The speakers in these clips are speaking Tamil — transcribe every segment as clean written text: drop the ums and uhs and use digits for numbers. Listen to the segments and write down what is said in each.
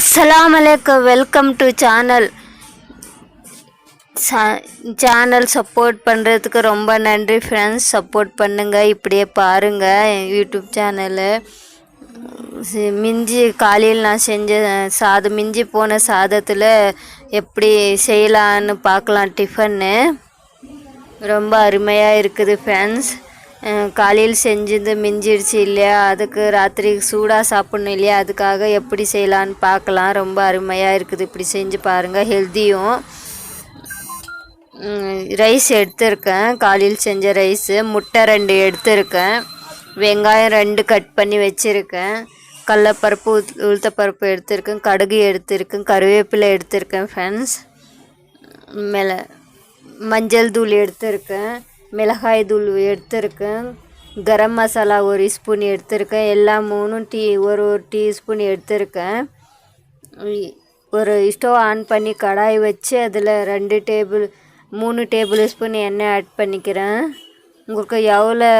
Assalamualaikum, welcome to channel support பண்ணுறதுக்கு ரொம்ப நன்றி ஃப்ரெண்ட்ஸ். சப்போர்ட் பண்ணுங்கள், இப்படியே பாருங்கள் யூடியூப் சேனலு. காலையில் நான் செஞ்ச சாதம், மிஞ்சி போன சாதத்தில் எப்படி செய்யலான்னு பார்க்கலாம். டிஃபன்னு ரொம்ப அருமையாக இருக்குது ஃப்ரெண்ட்ஸ். காலையில் செஞ்சது மிஞ்சிடுச்சு இல்லையா, அதுக்கு ராத்திரிக்கு சூடாக சாப்பிட்ணும் இல்லையா, அதுக்காக எப்படி செய்யலான்னு பார்க்கலாம். ரொம்ப அருமையாக இருக்குது, இப்படி செஞ்சு பாருங்கள். ஹெல்த்தியும். ரைஸ் எடுத்திருக்கேன், காலையில் செஞ்ச ரைஸு. முட்டை 2 எடுத்திருக்கேன். வெங்காயம் 2 கட் பண்ணி வச்சுருக்கேன். கடலப்பருப்பு, உளுத்தப்பருப்பு எடுத்திருக்கேன். கடுகு எடுத்திருக்கேன். கருவேப்பிலை எடுத்திருக்கேன் ஃப்ரெண்ட்ஸ். மஞ்சள் தூள் எடுத்திருக்கேன். மிளகாய் தூள் எடுத்திருக்கேன். கரம் மசாலா 1 ஸ்பூன் எடுத்திருக்கேன். எல்லாம் 3 ஒரு டீஸ்பூன் எடுத்திருக்கேன். ஒரு ஸ்டவ் ஆன் பண்ணி கடாய் வச்சு அதில் 3 டேபிள் ஸ்பூன் எண்ணெய் ஆட் பண்ணிக்கிறேன். உங்களுக்கு எவ்வளோ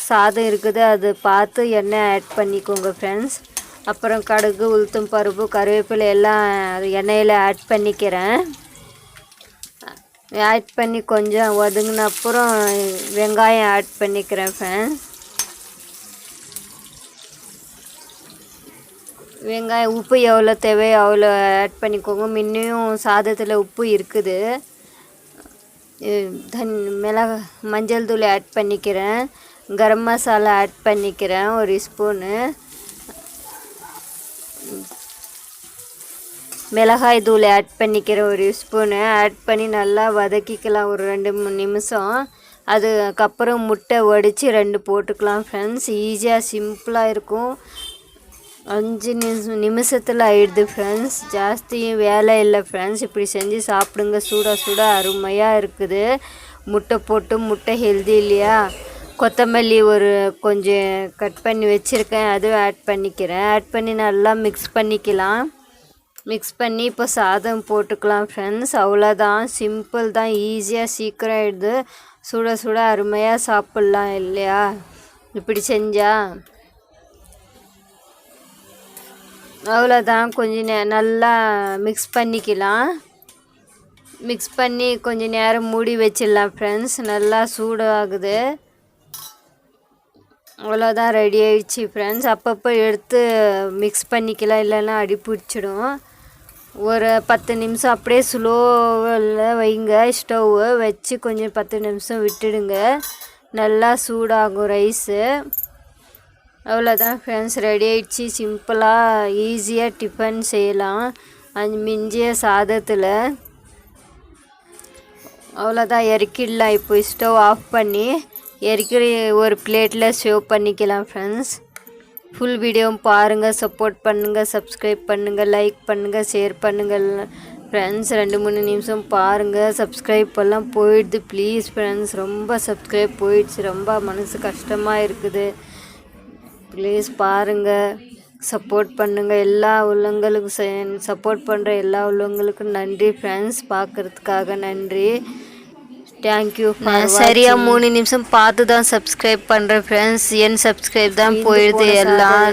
சாதம் இருக்குது அது பார்த்து எண்ணெய் ஆட் பண்ணிக்கோங்க ஃப்ரெண்ட்ஸ். அப்புறம் கடுகு, உளுத்தம் பருப்பு, கருவேப்பிலை எல்லாம் எண்ணெயில் ஆட் பண்ணிக்கிறேன். ஆட் பண்ணி கொஞ்சம் ஒதுங்கின அப்புறம் வெங்காயம் ஆட் பண்ணிக்கிறேன் ஃப்ரெண்ட்ஸ். வெங்காயம், உப்பு எவ்வளோ தேவையோ அவ்வளோ ஆட் பண்ணிக்கோங்க. முன்னையும் சாதத்தில் உப்பு இருக்குது. மஞ்சள் தூள் ஆட் பண்ணிக்கிறேன். கரம் மசாலா ஆட் பண்ணிக்கிறேன் 1 ஸ்பூனு. மிளகாய் தூள் ஆட் பண்ணிக்கிறேன் 1 ஸ்பூனு. ஆட் பண்ணி நல்லா வதக்கிக்கலாம் ஒரு 2-3 நிமிஷம். அதுக்கப்புறம் முட்டை உடச்சி 2 போட்டுக்கலாம் ஃப்ரெண்ட்ஸ். ஈஸியாக சிம்பிளாக இருக்கும். 5 நிமிஷத்தில் ஆயிடுது ஃப்ரெண்ட்ஸ். ஜாஸ்தியும் வேலை இல்லை ஃப்ரெண்ட்ஸ். இப்படி செஞ்சு சாப்பிடுங்க, சுட அருமையாக இருக்குது. முட்டை போட்டு, முட்டை ஹெல்தி இல்லையா. கொத்தமல்லி கொஞ்சம் கட் பண்ணி வச்சுருக்கேன், அதுவும் ஆட் பண்ணிக்கிறேன். ஆட் பண்ணி நல்லா மிக்ஸ் பண்ணிக்கலாம். மிக்ஸ் பண்ணி இப்போ சாதம் போட்டுக்கலாம் ஃப்ரெண்ட்ஸ். அவ்வளோதான், சிம்பிள் தான், ஈஸியாக சீக்கிரம் ஆகிடுது. சுட அருமையாக சாப்பிட்லாம் இல்லையா இப்படி செஞ்சால். அவ்வளோதான், கொஞ்சம் நல்லா மிக்ஸ் பண்ணிக்கலாம். மிக்ஸ் பண்ணி கொஞ்சம் நேரம் மூடி வச்சிடலாம் ஃப்ரெண்ட்ஸ். நல்லா சூடாகுது. அவ்வளோதான், ரெடி ஆயிடுச்சு ஃப்ரெண்ட்ஸ். அப்பப்போ எடுத்து மிக்ஸ் பண்ணிக்கலாம், இல்லைன்னா அடி பிடிச்சிடும். ஒரு 10 நிமிஷம் அப்படியே ஸ்லோவில் வைங்க. ஸ்டவ்வை வச்சு கொஞ்சம் 10 நிமிஷம் விட்டுடுங்க. நல்லா சூடாகும் ரைஸு. அவ்வளோதான் ஃப்ரெண்ட்ஸ், ரெடி ஆயிடுச்சு. சிம்பிளாக ஈஸியாக டிஃபன் செய்யலாம் மிஞ்சிய சாதத்தில். அவ்வளோதான், இறக்கிடலாம். இப்போ ஸ்டவ் ஆஃப் பண்ணி இறக்கி ஒரு பிளேட்டில் சர்வ் பண்ணிக்கலாம் ஃப்ரெண்ட்ஸ். ஃபுல் வீடியோவும் பாருங்கள், சப்போர்ட் பண்ணுங்கள், சப்ஸ்கிரைப் பண்ணுங்கள், லைக் பண்ணுங்கள், ஷேர் பண்ணுங்கள் ஃப்ரெண்ட்ஸ். 2-3 நிமிஷம் பாருங்கள். சப்ஸ்கிரைப் எல்லாம் போயிடுது ப்ளீஸ் ஃப்ரெண்ட்ஸ். ரொம்ப சப்ஸ்கிரைப் போயிடுச்சு, ரொம்ப மனசு கஷ்டமாக இருக்குது. ப்ளீஸ் பாருங்கள், சப்போர்ட் பண்ணுங்கள். எல்லா உள்ளவங்களுக்கும் சப்போர்ட் பண்ணுற எல்லா உள்ளவங்களுக்கும் நன்றி ஃப்ரெண்ட்ஸ். பார்க்குறதுக்காக நன்றி. தேங்க்யூ. நான் சரியாக 3 நிமிஷம் பார்த்து தான் சப்ஸ்கிரைப் பண்ணுறேன் ஃப்ரெண்ட்ஸ். என் சப்ஸ்கிரைப் தான் போயிடுது எல்லாம்.